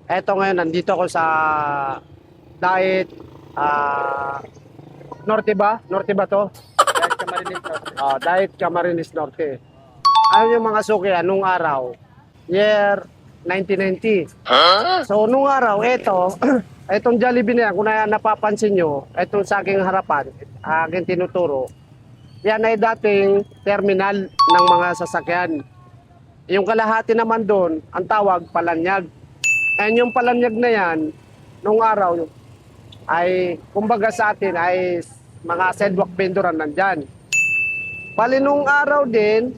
Eto ngayon, nandito ako sa Diet, Norte ba? Norte ba to? Dahil sa Marilis Norte. Diet Camarines Norte. Ano yung mga suki, anong araw? Year 1990. So, nung araw, eto, etong Jollibee na yan, kung napapansin nyo, etong sa aking harapan, aking tinuturo, yan ay dating terminal ng mga sasakyan. Yung kalahati naman doon, ang tawag palanyag. And yung palanyag na yan, nung araw, ay, kumbaga sa atin, ay mga sidewalk vendor ang nandyan. Bali nung araw din,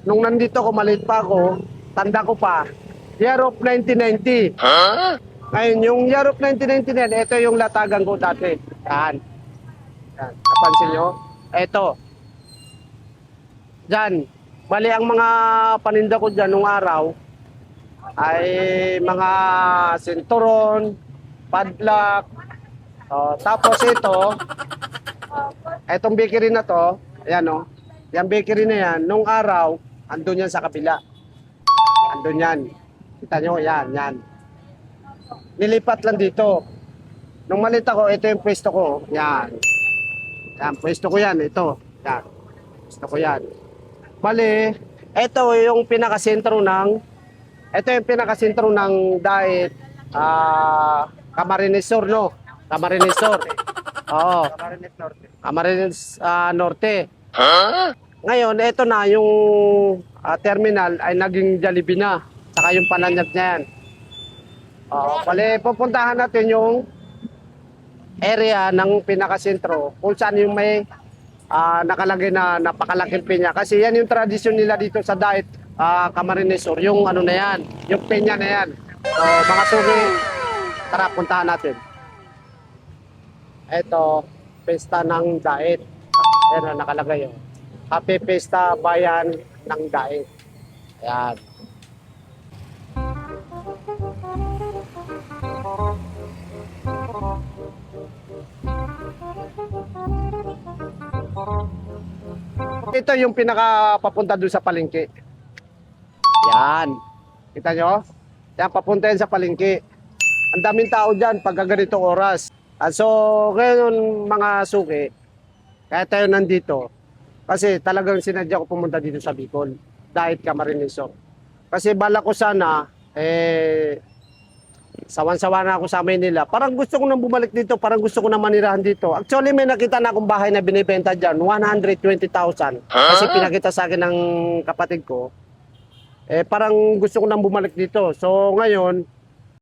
nung nandito ako, maliit pa ako, tanda ko pa, year of 1990. Ngayon, yung year of 1999, ito yung latagan ko dati. Yan. Yan. Napansin nyo? Ito. Diyan. Bali, ang mga paninda ko dyan nung araw, ay mga sinturon, padlock, tapos ito, itong bakery na to, ayan o, yung bakery na yan, nung araw, andun yan sa kabila. Andun yan. Kita nyo, yan, yan. Nilipat lang dito. Nung malit ako, ito yung pwesto ko. Yan. Yan, pwesto ko yan, ito. Yan. Pwesto ko yan. Bali, ito yung pinakasentro ng Diet Camarines Sur, no? Camarines Sur. Oo. Marilis Norte. Camarines Norte. Ngayon, ito na yung terminal ay naging Jollibee na. Saka yung palanyag niya yan. Bali, pupuntahan natin yung area ng pinakasentro kung saan yung may nakalagay na napakalaking pinya. Kasi yan yung tradisyon nila dito sa Diet Camarines Sur. Yung ano na yan, yung pinya na yan. So, mga sugi, tara, puntahan natin. Ito, pesta ng Diet. Ayan na, nakalagay yun. Happy Pesta Bayan ng Diet. Ayan. Ito yung pinaka-papunta doon sa palengke. Yan. Kita nyo? Yan, papunta yan sa palengke. Ang daming tao dyan pagka ganitong oras. So, ngayon mga suki, kaya tayo nandito, kasi talagang sinadya ko pumunta dito sa Bicol, Diet Camarines Sur. Kasi bala ko sana, sawan-sawa na ako sa Maynila. Parang gusto ko nang bumalik dito, parang gusto ko na manirahan dito. Actually, may nakita na akong bahay na binibenta dyan, 120,000. Kasi pinakita sa akin ng kapatid ko. Parang gusto ko nang bumalik dito. So, ngayon,